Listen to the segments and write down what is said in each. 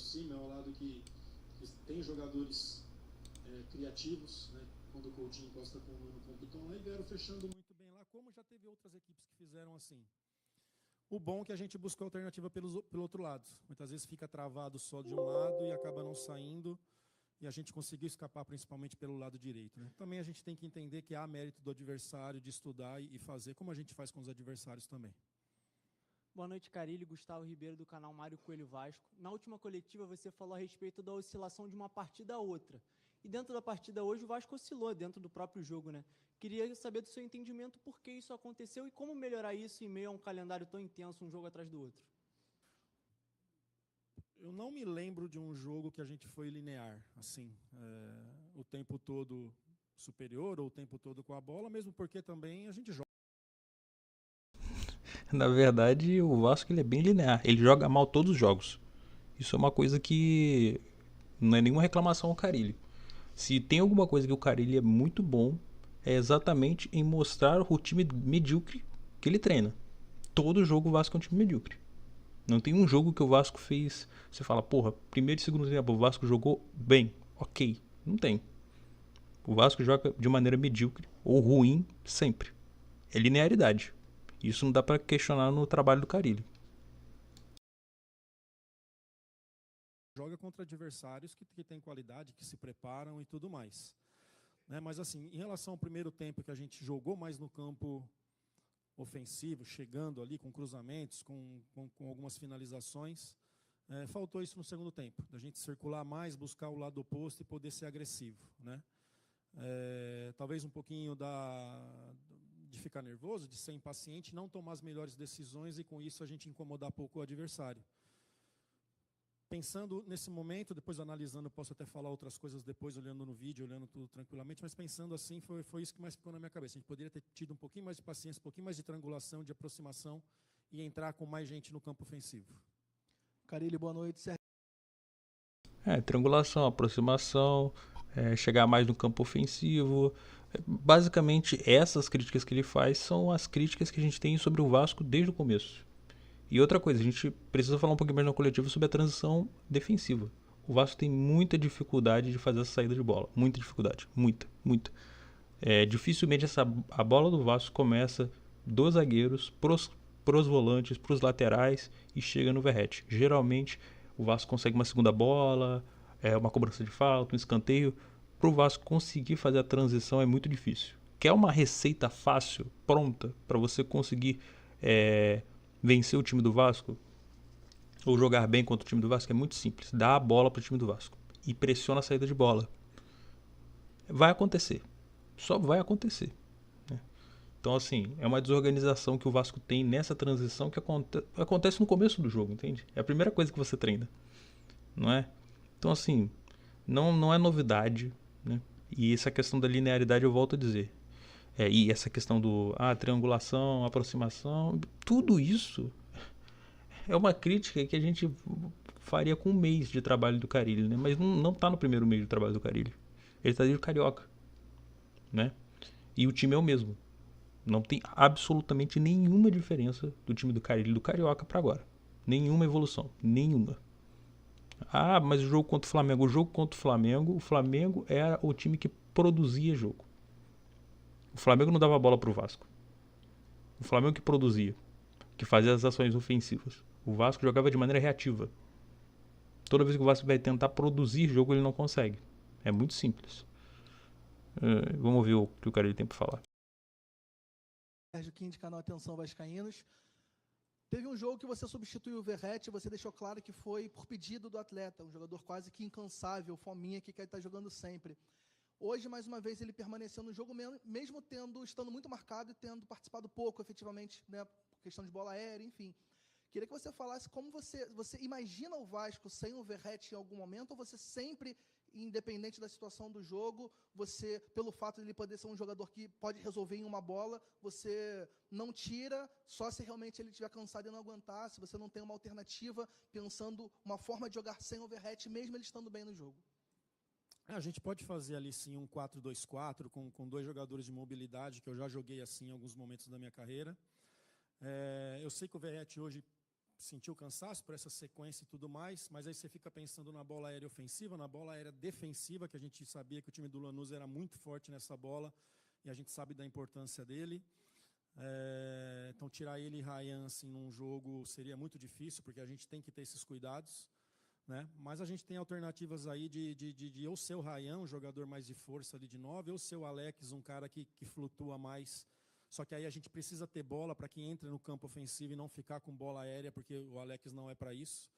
aproxima, é o lado que tem jogadores criativos, né? Quando o Coutinho encosta com o Compton lá, e vieram fechando muito bem lá, como já teve outras equipes que fizeram assim. O bom é que a gente busca alternativa pelo outro lado. Muitas vezes fica travado só de um lado e acaba não saindo, e a gente conseguiu escapar principalmente pelo lado direito, né? Também a gente tem que entender que há mérito do adversário de estudar e fazer, como a gente faz com os adversários também. Boa noite, Carilli. Gustavo Ribeiro, do canal Mário Coelho Vasco. Na última coletiva, você falou a respeito da oscilação de uma partida a outra. E dentro da partida hoje, o Vasco oscilou dentro do próprio jogo, né? Queria saber do seu entendimento por que isso aconteceu e como melhorar isso em meio a um calendário tão intenso, um jogo atrás do outro. Eu não me lembro de um jogo que a gente foi linear, assim, o tempo todo superior ou o tempo todo com a bola, mesmo porque também a gente joga. Na verdade, o Vasco ele é bem linear. Ele joga mal todos os jogos. Isso é uma coisa que não é nenhuma reclamação ao Carille. Se tem alguma coisa que o Carille é muito bom, é exatamente em mostrar o time medíocre que ele treina. Todo jogo o Vasco é um time medíocre. Não tem um jogo que o Vasco fez, você fala, porra, primeiro e segundo tempo o Vasco jogou bem, ok. Não tem. O Vasco joga de maneira medíocre ou ruim sempre. É linearidade. Isso não dá pra questionar no trabalho do Carille. Joga contra adversários que têm qualidade, que se preparam e tudo mais, né? Mas assim, em relação ao primeiro tempo que a gente jogou mais no campo ofensivo, chegando ali com cruzamentos, com algumas finalizações, faltou isso no segundo tempo, da gente circular mais, buscar o lado oposto e poder ser agressivo, né? Talvez um pouquinho de ficar nervoso, de ser impaciente, não tomar as melhores decisões e com isso a gente incomodar pouco o adversário. Pensando nesse momento, depois analisando, posso até falar outras coisas depois, olhando no vídeo, olhando tudo tranquilamente, mas pensando assim, foi isso que mais ficou na minha cabeça. A gente poderia ter tido um pouquinho mais de paciência, um pouquinho mais de triangulação, de aproximação e entrar com mais gente no campo ofensivo. Carille, boa noite. Triangulação, aproximação, chegar mais no campo ofensivo. Basicamente, essas críticas que ele faz são as críticas que a gente tem sobre o Vasco desde o começo. E outra coisa, a gente precisa falar um pouquinho mais na coletiva sobre a transição defensiva. O Vasco tem muita dificuldade de fazer essa saída de bola. Muita dificuldade. Muita, muita. Dificilmente a bola do Vasco começa dos zagueiros pros volantes, pros laterais e chega no Verratti. Geralmente o Vasco consegue uma segunda bola, uma cobrança de falta, um escanteio. Pro Vasco conseguir fazer a transição é muito difícil. Quer uma receita fácil, pronta, para você conseguir vencer o time do Vasco ou jogar bem contra o time do Vasco? É muito simples. Dá a bola pro time do Vasco e pressiona a saída de bola. Vai acontecer. Só vai acontecer. Então, assim, é uma desorganização que o Vasco tem nessa transição que acontece no começo do jogo, entende? É a primeira coisa que você treina, não é? Então, assim, não é novidade, né? E essa questão da linearidade eu volto a dizer. E essa questão do triangulação, aproximação, tudo isso é uma crítica que a gente faria com um mês de trabalho do Carille, né? Mas não tá no primeiro mês de trabalho do Carille. Ele tá desde o Carioca, né? E o time é o mesmo. Não tem absolutamente nenhuma diferença do time do Carille e do Carioca para agora. Nenhuma evolução. Nenhuma. Mas o jogo contra o Flamengo. O jogo contra o Flamengo era o time que produzia jogo. O Flamengo não dava bola pro Vasco. O Flamengo que produzia. Que fazia as ações ofensivas. O Vasco jogava de maneira reativa. Toda vez que o Vasco vai tentar produzir jogo, ele não consegue. É muito simples. Vamos ouvir o que o Carille tem para falar. Sérgio Quinte, canal Atenção Vascaínos. Teve um jogo que você substituiu o Verratti, você deixou claro que foi por pedido do atleta, um jogador quase que incansável, fominha, que quer estar jogando sempre. Hoje, mais uma vez, ele permaneceu no jogo, mesmo estando muito marcado e tendo participado pouco, efetivamente, né, por questão de bola aérea, enfim. Queria que você falasse como você imagina o Vasco sem o Verratti em algum momento, ou você sempre, independente da situação do jogo, você, pelo fato de ele poder ser um jogador que pode resolver em uma bola, você não tira, só se realmente ele estiver cansado e não aguentar, se você não tem uma alternativa, pensando uma forma de jogar sem o Verratti, mesmo ele estando bem no jogo. A gente pode fazer ali sim um 4-2-4 com dois jogadores de mobilidade, que eu já joguei assim em alguns momentos da minha carreira. Eu sei que o Verratti hoje sentiu cansaço por essa sequência e tudo mais, mas aí você fica pensando na bola aérea ofensiva, na bola aérea defensiva, que a gente sabia que o time do Lanús era muito forte nessa bola, e a gente sabe da importância dele. Então tirar ele e Ryan assim, num jogo seria muito difícil, porque a gente tem que ter esses cuidados, né? Mas a gente tem alternativas aí de ou ser o Ryan, um jogador mais de força ali de 9, ou ser o Alex, um cara que flutua mais. Só que aí a gente precisa ter bola para que entre no campo ofensivo e não ficar com bola aérea, porque o Alex não é para isso.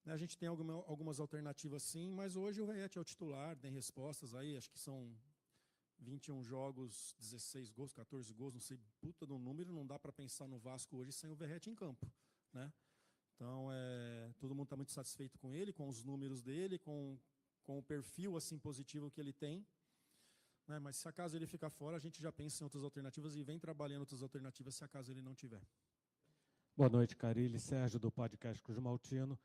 A gente tem algumas alternativas sim, mas hoje o Verratti é o titular, tem respostas aí, acho que são 21 jogos, 16 gols, 14 gols, não sei, puta do número, não dá para pensar no Vasco hoje sem o Verratti em campo, né? Então, todo mundo está muito satisfeito com ele, com os números dele, com o perfil assim positivo que ele tem. Né? Mas se acaso ele ficar fora, a gente já pensa em outras alternativas e vem trabalhando outras alternativas se acaso ele não tiver. Boa noite, Carilli. Sérgio, do podcast Cruz Maltino.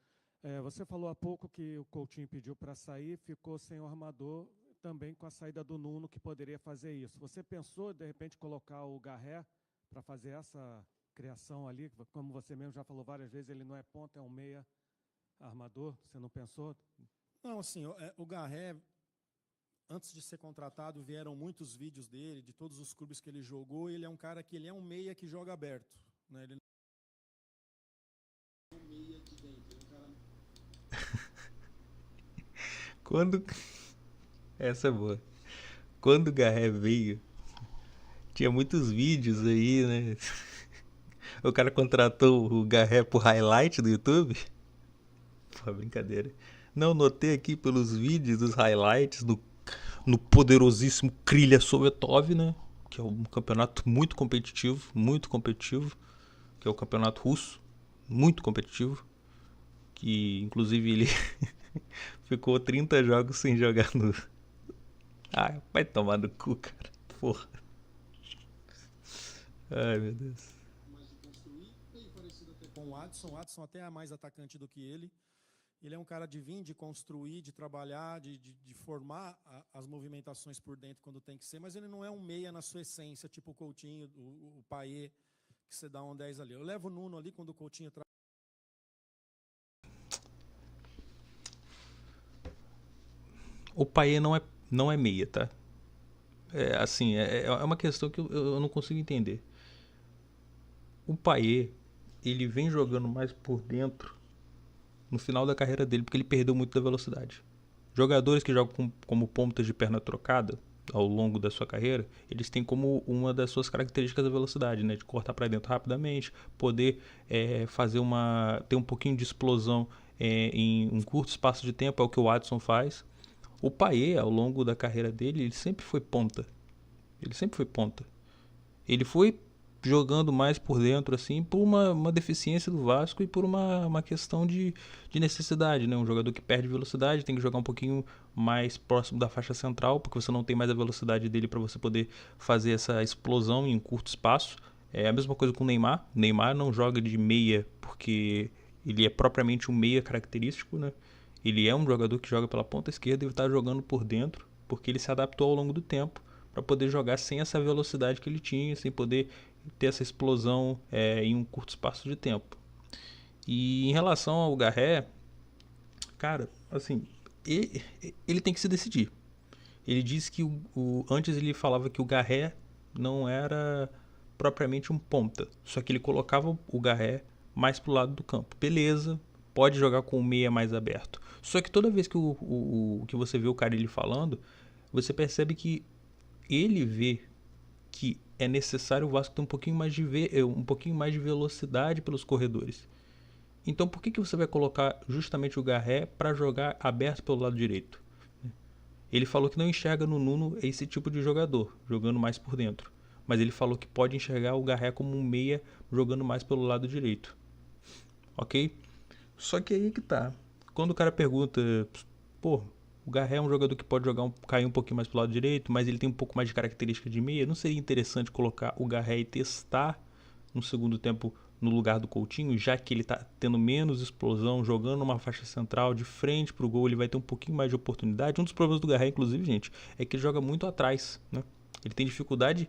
Você falou há pouco que o Coutinho pediu para sair, ficou sem o armador, também com a saída do Nuno, que poderia fazer isso. Você pensou, de repente, colocar o Garré para fazer essa criação ali? Como você mesmo já falou várias vezes, ele não é ponta, é um meia armador. Você não pensou? Não, assim, o Garré, antes de ser contratado, vieram muitos vídeos dele, de todos os clubes que ele jogou, e ele é um cara que ele é um meia que joga aberto. Né? Ele não é um meia de dentro, ele é um cara... Essa é boa. Quando o Garré veio, tinha muitos vídeos aí, né? O cara contratou o Garré por highlight do YouTube. Pô, brincadeira. Não, notei aqui pelos vídeos dos highlights no poderosíssimo Krylia Sovetov, né? Que é um campeonato muito competitivo, que é o campeonato russo, muito competitivo, que inclusive ele ficou 30 jogos sem jogar no... Ah, vai tomar no cu, cara. Porra. Ai, meu Deus. Mais de construir, bem parecido até com o Adson até é mais atacante do que ele. Ele é um cara de vir, de construir, de trabalhar, de formar as movimentações por dentro quando tem que ser, mas ele não é um meia na sua essência, tipo o Coutinho, o Payet, que você dá um 10 ali. Eu levo o Nuno ali quando o Coutinho traz. O Payet não é meia, tá? É uma questão que eu não consigo entender. O Payet, ele vem jogando mais por dentro no final da carreira dele, porque ele perdeu muito da velocidade. Jogadores que jogam como pontas de perna trocada ao longo da sua carreira, eles têm como uma das suas características a velocidade, né? De cortar para dentro rapidamente, poder ter um pouquinho de explosão em um curto espaço de tempo, é o que o Adson faz. O Payet, ao longo da carreira dele, ele sempre foi ponta. Ele foi jogando mais por dentro, assim, por uma deficiência do Vasco e por uma questão de necessidade, né? Um jogador que perde velocidade tem que jogar um pouquinho mais próximo da faixa central, porque você não tem mais a velocidade dele para você poder fazer essa explosão em um curto espaço. É a mesma coisa com o Neymar. O Neymar não joga de meia porque ele é propriamente um meia característico, né? Ele é um jogador que joga pela ponta esquerda e está jogando por dentro, porque ele se adaptou ao longo do tempo para poder jogar sem essa velocidade que ele tinha, sem poder ter essa explosão em um curto espaço de tempo. E em relação ao Garré, cara, assim, ele tem que se decidir. Ele disse que antes ele falava que o Garré não era propriamente um ponta, só que ele colocava o Garré mais pro lado do campo. Beleza, pode jogar com o meia mais aberto. Só que toda vez que que você vê o Carilli falando, você percebe que ele vê que é necessário o Vasco ter um pouquinho mais de velocidade pelos corredores. Então por que você vai colocar justamente o Garré para jogar aberto pelo lado direito? Ele falou que não enxerga no Nuno esse tipo de jogador, jogando mais por dentro. Mas ele falou que pode enxergar o Garré como um meia jogando mais pelo lado direito. Ok? Só que aí que tá. Quando o cara pergunta, pô, o Garré é um jogador que pode cair um pouquinho mais pro lado direito, mas ele tem um pouco mais de característica de meia. Não seria interessante colocar o Garré e testar no segundo tempo no lugar do Coutinho, já que ele tá tendo menos explosão, jogando uma faixa central de frente pro gol, ele vai ter um pouquinho mais de oportunidade. Um dos problemas do Garré, inclusive, gente, é que ele joga muito atrás, né? Ele tem dificuldade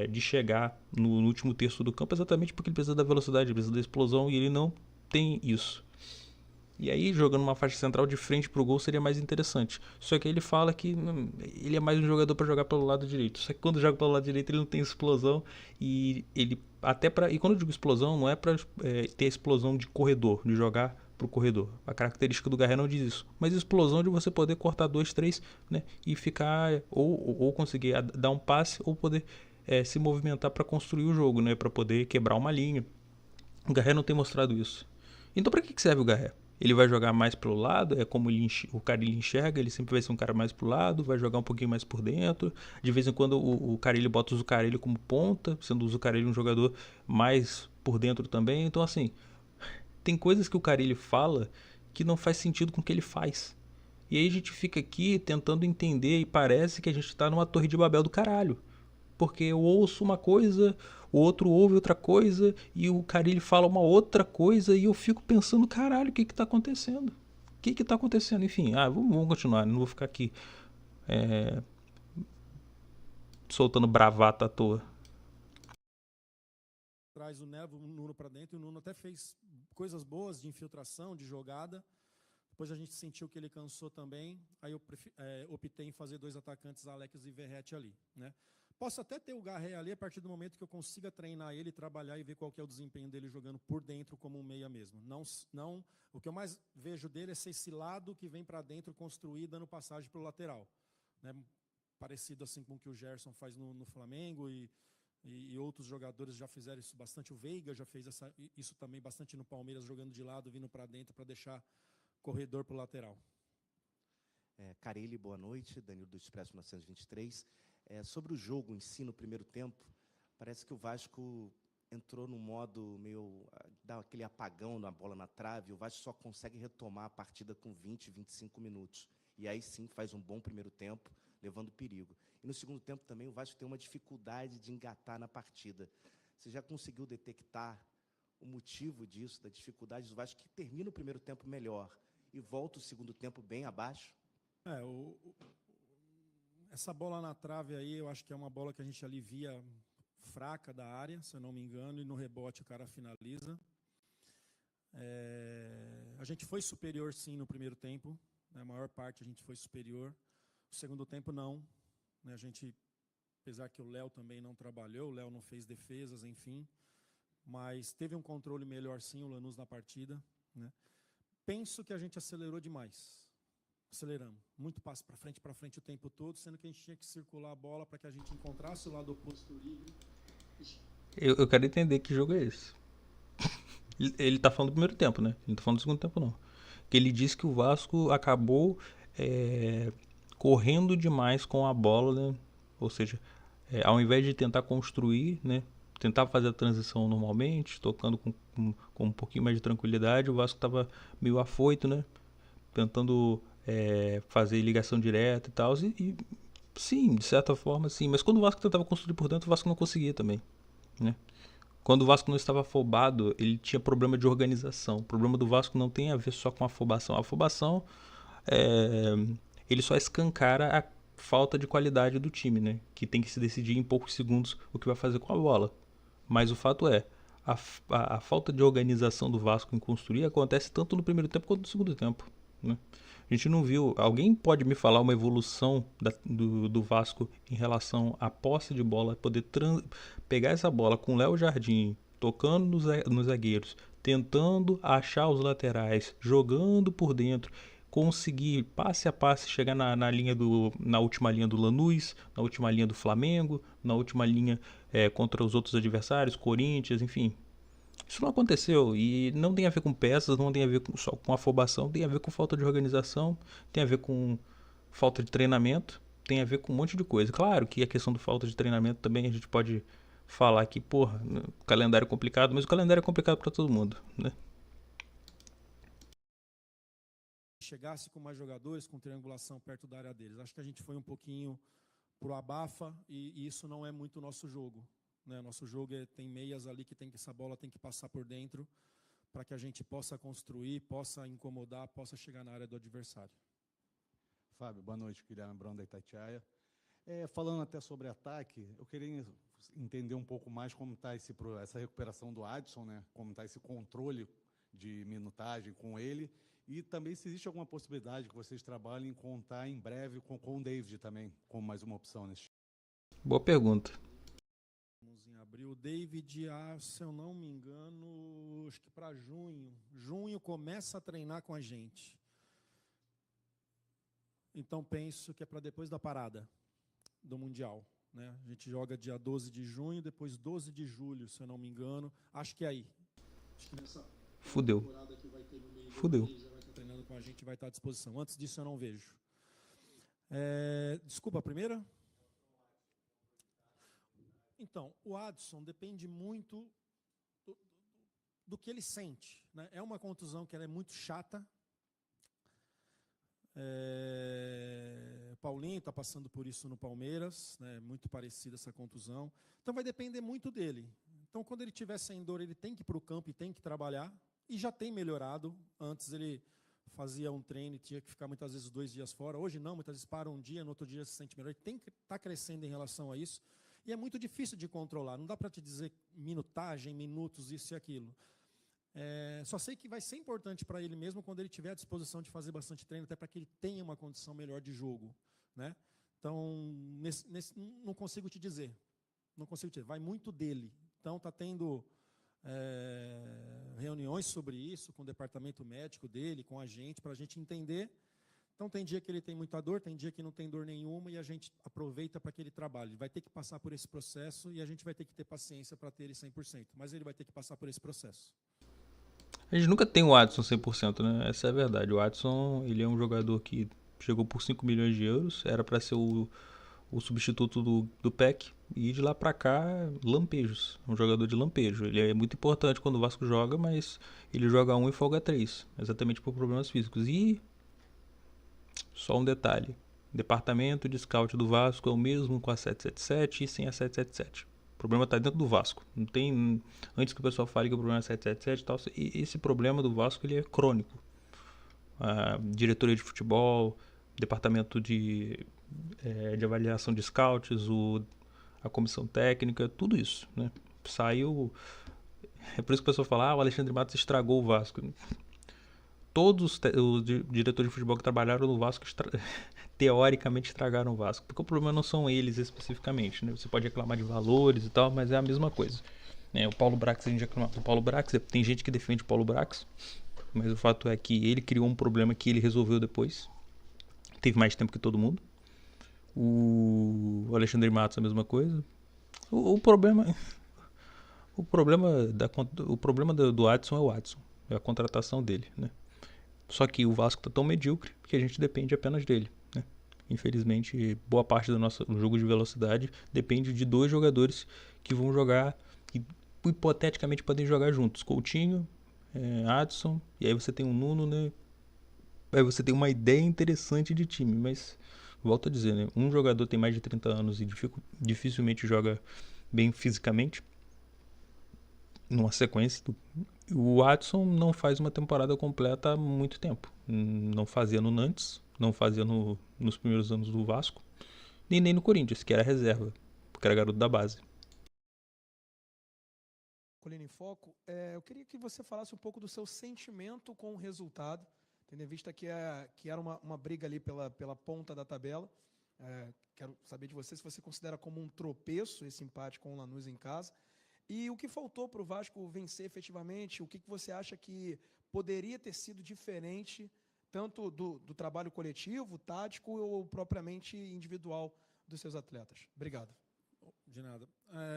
de chegar no último terço do campo exatamente porque ele precisa da velocidade, ele precisa da explosão e ele não tem isso. E aí, jogando uma faixa central de frente pro gol seria mais interessante. Só que ele fala que ele é mais um jogador para jogar pelo lado direito. Só que quando joga pelo lado direito ele não tem explosão e ele e quando eu digo explosão, não é para ter explosão de corredor, de jogar pro corredor. A característica do Garré não diz isso. Mas explosão de você poder cortar 2, 3, né, e ficar ou conseguir dar um passe ou poder se movimentar para construir o jogo, né, para poder quebrar uma linha. O Garré não tem mostrado isso. Então para que serve o Garré? Ele vai jogar mais pelo lado, é como o Carille enxerga, ele sempre vai ser um cara mais pro lado, vai jogar um pouquinho mais por dentro. De vez em quando o Carille bota o Zuccarelli como ponta, sendo o Zuccarelli um jogador mais por dentro também. Então, assim, tem coisas que o Carille fala que não faz sentido com o que ele faz. E aí a gente fica aqui tentando entender e parece que a gente tá numa torre de Babel do caralho. Porque eu ouço uma coisa, o outro ouve outra coisa, e o Carille fala uma outra coisa, e eu fico pensando, caralho, o que que tá acontecendo? O que que tá acontecendo? Enfim, vamos continuar, não vou ficar aqui soltando bravata à toa. Traz o Nuno para dentro, e o Nuno até fez coisas boas de infiltração, de jogada. Depois a gente sentiu que ele cansou também, aí eu optei em fazer 2 atacantes, Alex e Verratti ali, né? Posso até ter o Garré ali a partir do momento que eu consiga treinar ele, trabalhar e ver qual que é o desempenho dele jogando por dentro como um meia mesmo. Não, o que eu mais vejo dele é ser esse lado que vem para dentro construir, dando passagem para o lateral, né? Parecido assim com o que o Gerson faz no Flamengo e outros jogadores já fizeram isso bastante. O Veiga já fez isso também bastante no Palmeiras, jogando de lado, vindo para dentro para deixar corredor para o lateral. Carille, boa noite. Danilo do Expresso 1923. Sobre o jogo em si, no primeiro tempo, parece que o Vasco entrou no modo meio... dá aquele apagão na bola na trave, o Vasco só consegue retomar a partida com 20, 25 minutos. E aí sim faz um bom primeiro tempo, levando perigo. E no segundo tempo também o Vasco tem uma dificuldade de engatar na partida. Você já conseguiu detectar o motivo disso, da dificuldade do Vasco, que termina o primeiro tempo melhor e volta o segundo tempo bem abaixo? Essa bola na trave aí, eu acho que é uma bola que a gente alivia fraca da área, se eu não me engano, e no rebote o cara finaliza. A gente foi superior sim no primeiro tempo, né, a maior parte a gente foi superior. No segundo tempo não, né, a gente, apesar que o Léo também não trabalhou, o Léo não fez defesas, enfim, mas teve um controle melhor sim o Lanús na partida, né. Penso que a gente acelerou demais. Aceleramos. Muito passe para frente o tempo todo, sendo que a gente tinha que circular a bola para que a gente encontrasse o lado oposto livre. Eu quero entender que jogo é esse. Ele tá falando do primeiro tempo, né? Ele não tá falando do segundo tempo, não. Porque ele disse que o Vasco acabou correndo demais com a bola, né? Ou seja, ao invés de tentar construir, né? Tentar fazer a transição normalmente, tocando com um pouquinho mais de tranquilidade, o Vasco estava meio afoito, né? Tentando fazer ligação direta e tal. E sim, de certa forma, sim. Mas quando o Vasco tentava construir por dentro, o Vasco não conseguia também, né? Quando o Vasco não estava afobado, ele tinha problema de organização. O problema do Vasco não tem a ver só com a afobação. A afobação, ele só escancara a falta de qualidade do time, né? Que tem que se decidir em poucos segundos o que vai fazer com a bola. Mas o fato é, a falta de organização do Vasco em construir acontece tanto no primeiro tempo quanto no segundo tempo, né? A gente não viu... Alguém pode me falar uma evolução do Vasco em relação à posse de bola, poder pegar essa bola com o Léo Jardim, tocando nos zagueiros, tentando achar os laterais, jogando por dentro, conseguir passe a passe chegar na última linha do Lanús, na última linha do Flamengo, na última linha contra os outros adversários, Corinthians, enfim. Isso não aconteceu e não tem a ver com peças, não tem a ver só com afobação, tem a ver com falta de organização, tem a ver com falta de treinamento, tem a ver com um monte de coisa. Claro que a questão da falta de treinamento também a gente pode falar que, porra, o calendário é complicado, mas o calendário é complicado para todo mundo, né? Chegasse com mais jogadores, com triangulação perto da área deles. Acho que a gente foi um pouquinho pro abafa e isso não é muito o nosso jogo, né? Nosso jogo tem meias ali que essa bola tem que passar por dentro para que a gente possa construir, possa incomodar, possa chegar na área do adversário. Fábio, boa noite, Guilherme Brão da Itatiaia. Falando até sobre ataque, eu queria entender um pouco mais como está essa recuperação do Adson, né? Como está esse controle de minutagem com ele. E também se existe alguma possibilidade que vocês trabalhem em contar em breve com o David também, como mais uma opção nesse time. Boa pergunta. Vamos em abril. O David, se eu não me engano, acho que para junho. Junho começa a treinar com a gente. Então penso que é para depois da parada do Mundial, né? A gente joga dia 12 de junho, depois 12 de julho, se eu não me engano. Acho que é aí. Acho que nessa Fudeu. temporada que vai ter no meio do Fudeu. mês, já vai estar treinando com a gente, vai estar à disposição. Antes disso eu não vejo. Desculpa, a primeira? Então, o Adson depende muito do que ele sente, né? É uma contusão que ela é muito chata. Paulinho está passando por isso no Palmeiras, né? Muito parecida essa contusão. Então vai depender muito dele. Então quando ele estiver sem dor, ele tem que ir para o campo e tem que trabalhar. E já tem melhorado. Antes ele fazia um treino e tinha que ficar muitas vezes 2 dias fora. Hoje não, muitas vezes para um dia, no outro dia se sente melhor. Ele tem que estar crescendo em relação a isso. E é muito difícil de controlar. Não dá para te dizer minutagem, minutos, isso e aquilo. Só sei que vai ser importante para ele mesmo quando ele tiver a disposição de fazer bastante treino, até para que ele tenha uma condição melhor de jogo, né? Então, não consigo te dizer. Não consigo te dizer. Vai muito dele. Então, está tendo reuniões sobre isso com o departamento médico dele, com a gente, para a gente entender. Então, tem dia que ele tem muita dor, tem dia que não tem dor nenhuma, e a gente aproveita para que ele trabalhe. Ele vai ter que passar por esse processo e a gente vai ter que ter paciência para ter ele 100%. Mas ele vai ter que passar por esse processo. A gente nunca tem o Adson 100%, né? Essa é a verdade. O Adson, ele é um jogador que chegou por 5 milhões de euros, era para ser o substituto do Peck, e de lá para cá, lampejos. Um jogador de lampejo. Ele é muito importante quando o Vasco joga, mas ele joga 1 e folga 3, exatamente por problemas físicos. E só um detalhe: o departamento de scout do Vasco é o mesmo com a 777 e sem a 777. O problema está dentro do Vasco. Não tem, antes que o pessoal fale que o problema é 777 e tal, e esse problema do Vasco ele é crônico. A diretoria de futebol, departamento de avaliação de scouts, a comissão técnica, tudo isso, né? Saiu. É por isso que o pessoal fala: o Alexandre Matos estragou o Vasco. Todos os diretores de futebol que trabalharam no Vasco teoricamente estragaram o Vasco, porque o problema não são eles especificamente, né? Você pode reclamar de valores e tal, mas é a mesma coisa. O Paulo Brax, a gente reclama do Paulo Brax, tem gente que defende o Paulo Brax, mas o fato é que ele criou um problema que ele resolveu depois. Teve mais tempo que todo mundo. O Alexandre Matos a mesma coisa. O problema do Adson é o Adson, é a contratação dele, né? Só que o Vasco está tão medíocre que a gente depende apenas dele, né? Infelizmente, boa parte do nosso jogo de velocidade depende de 2 jogadores que vão jogar, que hipoteticamente podem jogar juntos. Coutinho, Adson, e aí você tem o Nuno, né? Aí você tem uma ideia interessante de time, mas volto a dizer, né? Um jogador tem mais de 30 anos e dificilmente joga bem fisicamente numa sequência. O Adson não faz uma temporada completa há muito tempo. Não fazia no Nantes, não fazia nos primeiros anos do Vasco, nem no Corinthians, que era reserva, porque era garoto da base. Colina em Foco, eu queria que você falasse um pouco do seu sentimento com o resultado, tendo em vista que era uma briga ali pela ponta da tabela. Quero saber de você se você considera como um tropeço esse empate com o Lanús em casa. E o que faltou para o Vasco vencer efetivamente? O que você acha que poderia ter sido diferente, tanto do trabalho coletivo, tático ou propriamente individual dos seus atletas? Obrigado. De nada.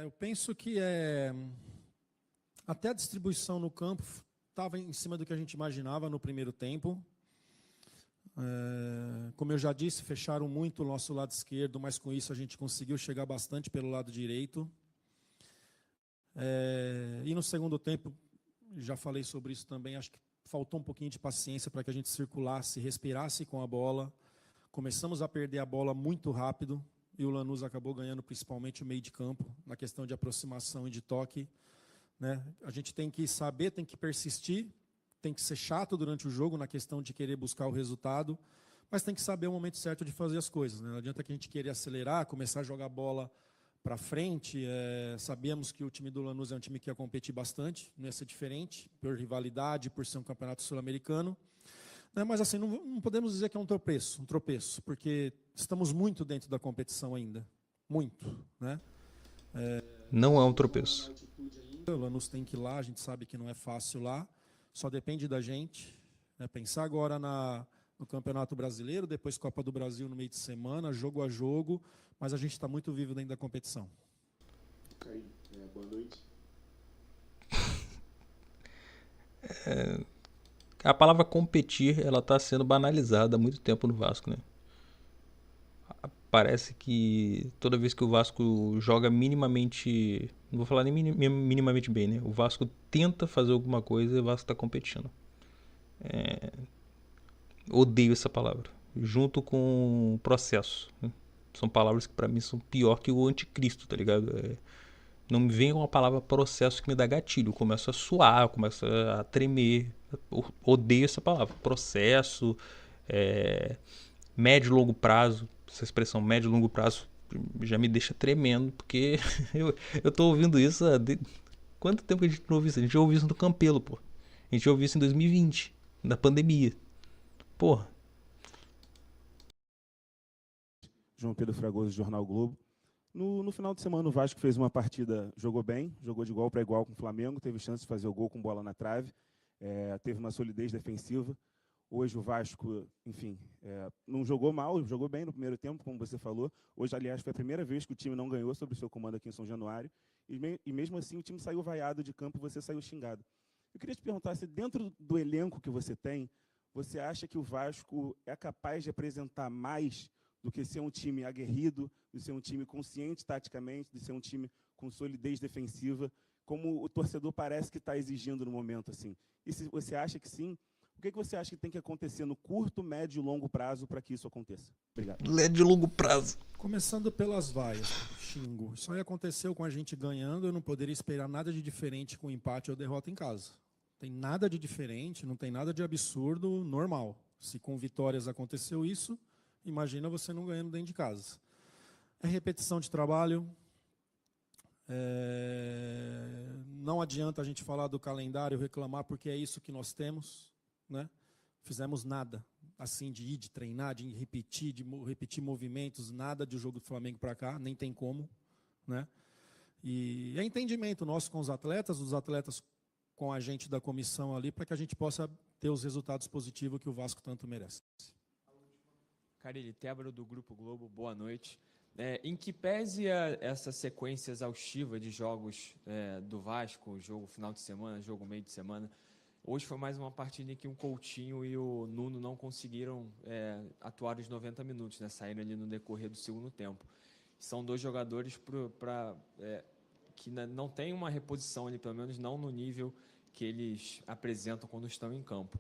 Eu penso que até a distribuição no campo estava em cima do que a gente imaginava no primeiro tempo. Como eu já disse, fecharam muito o nosso lado esquerdo, mas com isso a gente conseguiu chegar bastante pelo lado direito. E no segundo tempo, já falei sobre isso também, acho que faltou um pouquinho de paciência para que a gente circulasse, respirasse com a bola. Começamos a perder a bola muito rápido e o Lanús acabou ganhando principalmente o meio de campo, na questão de aproximação e de toque, né? A gente tem que saber, tem que persistir, tem que ser chato durante o jogo na questão de querer buscar o resultado, mas tem que saber o momento certo de fazer as coisas, né? Não adianta que a gente querer acelerar, começar a jogar bola para frente. Sabíamos que o time do Lanús é um time que ia competir bastante, não ia ser diferente, por rivalidade, por ser um campeonato sul-americano. Né, mas assim, não podemos dizer que é um tropeço, porque estamos muito dentro da competição ainda. Muito. Né? Não é um tropeço. O Lanús tem que ir lá, a gente sabe que não é fácil lá, só depende da gente. Né? Pensar agora no Campeonato Brasileiro, depois Copa do Brasil no meio de semana, jogo a jogo, mas a gente está muito vivo dentro da competição. Boa noite. A palavra competir, ela está sendo banalizada há muito tempo no Vasco, né? Parece que toda vez que o Vasco joga minimamente, não vou falar nem minimamente bem, né? O Vasco tenta fazer alguma coisa e o Vasco está competindo. Odeio essa palavra. Junto com processo. Né? São palavras que pra mim são pior que o anticristo, tá ligado? Não me vem uma palavra processo que me dá gatilho. Eu começo a suar, eu começo a tremer. Eu odeio essa palavra. Processo, médio e longo prazo. Essa expressão médio e longo prazo já me deixa tremendo, porque eu tô ouvindo isso quanto tempo que a gente não ouviu isso? A gente já ouviu isso no Campelo, pô. A gente já ouviu isso em 2020, na pandemia. Porra. João Pedro Fragoso, Jornal Globo. No final de semana, o Vasco fez uma partida, jogou bem, jogou de igual para igual com o Flamengo, teve chance de fazer o gol com bola na trave, teve uma solidez defensiva. Hoje o Vasco, enfim, não jogou mal, jogou bem no primeiro tempo, como você falou. Hoje, aliás, foi a primeira vez que o time não ganhou sob o seu comando aqui em São Januário. E mesmo assim, o time saiu vaiado de campo, você saiu xingado. Eu queria te perguntar se dentro do elenco que você tem, você acha que o Vasco é capaz de apresentar mais do que ser um time aguerrido, de ser um time consciente taticamente, de ser um time com solidez defensiva, como o torcedor parece que está exigindo no momento, assim? E se você acha que sim, o que você acha que tem que acontecer no curto, médio e longo prazo para que isso aconteça? Obrigado. Médio e longo prazo. Começando pelas vaias, xingo. Isso aí aconteceu com a gente ganhando, eu não poderia esperar nada de diferente com empate ou derrota em casa. Não tem nada de diferente, não tem nada de absurdo, normal. Se com vitórias aconteceu isso, imagina você não ganhando dentro de casa. É repetição de trabalho. Não adianta a gente falar do calendário, reclamar, porque é isso que nós temos. Né? Fizemos nada assim de treinar, de repetir movimentos, nada de jogo do Flamengo para cá, nem tem como. Né? E é entendimento nosso com os atletas com a gente da comissão ali, para que a gente possa ter os resultados positivos que o Vasco tanto merece. Carilli, Tébaro do Grupo Globo, boa noite. Em que pese essa sequência exaustiva de jogos do Vasco, jogo final de semana, jogo meio de semana, hoje foi mais uma partida em que o Coutinho e o Nuno não conseguiram atuar os 90 minutos, né? Saíram ali no decorrer do segundo tempo. São dois jogadores que não têm uma reposição ali, pelo menos não no nível que eles apresentam quando estão em campo.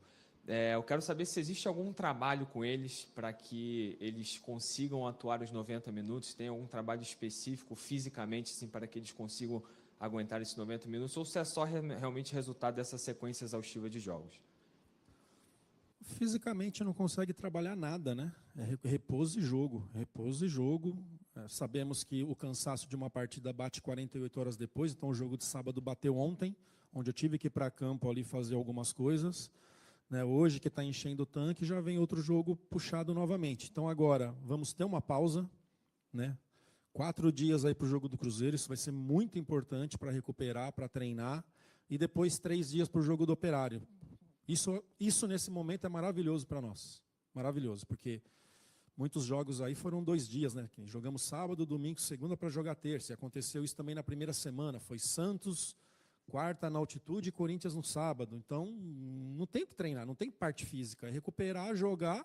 Eu quero saber se existe algum trabalho com eles para que eles consigam atuar os 90 minutos, tem algum trabalho específico fisicamente assim, para que eles consigam aguentar esses 90 minutos, ou se é só realmente resultado dessa sequência exaustiva de jogos? Fisicamente não consegue trabalhar nada, né? Repouso e jogo. Repouso e jogo. Sabemos que o cansaço de uma partida bate 48 horas depois, então o jogo de sábado bateu ontem, onde eu tive que ir para campo ali fazer algumas coisas. Né? Hoje, que está enchendo o tanque, já vem outro jogo puxado novamente. Então agora, vamos ter uma pausa, né? 4 dias aí para o jogo do Cruzeiro, isso vai ser muito importante para recuperar, para treinar, e depois 3 dias para o jogo do Operário. Isso nesse momento é maravilhoso para nós, maravilhoso, porque muitos jogos aí foram 2 dias, né? Jogamos sábado, domingo, segunda para jogar terça, e aconteceu isso também na primeira semana, foi Santos, quarta na altitude e Corinthians no sábado, então não tem que treinar, não tem parte física, é recuperar, jogar,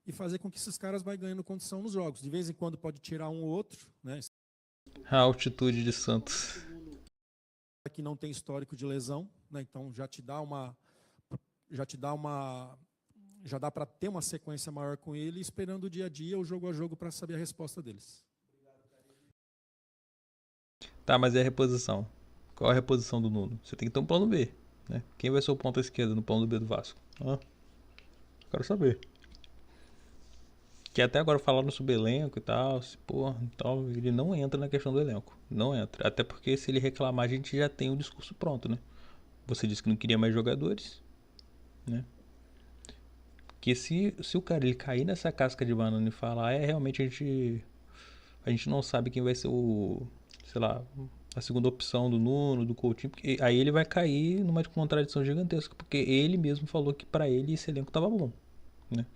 e fazer com que esses caras vão ganhando condição nos jogos. De vez em quando pode tirar um ou outro, né? A altitude de Santos. Que não tem histórico de lesão, né? Então já dá para ter uma sequência maior com ele, esperando o dia a dia, o jogo a jogo, para saber a resposta deles. Tá, mas é a reposição. Qual é a reposição do Nuno? Você tem que ter um plano B, né? Quem vai ser o ponta esquerda no plano B do Vasco? Quero saber. que até agora falaram sobre elenco e tal, ele não entra na questão do elenco. Não entra. Até porque se ele reclamar, a gente já tem o discurso pronto, né? Você disse que não queria mais jogadores, né? Porque se o cara ele cair nessa casca de banana e falar, realmente a gente não sabe quem vai ser a segunda opção do Nuno, do Coutinho, porque aí ele vai cair numa contradição gigantesca, porque ele mesmo falou que pra ele esse elenco tava bom, né?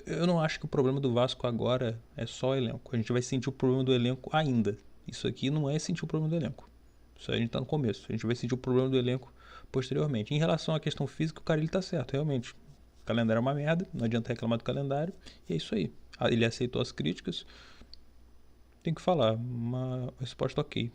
Eu não acho que o problema do Vasco agora é só o elenco. A gente vai sentir o problema do elenco ainda. Isso aqui não é sentir o problema do elenco. Isso aí a gente tá no começo. A gente vai sentir o problema do elenco posteriormente. Em relação à questão física, o cara ele tá certo, realmente. O calendário é uma merda, não adianta reclamar do calendário, e é isso aí. Ele aceitou as críticas. Tem que falar, uma resposta ok.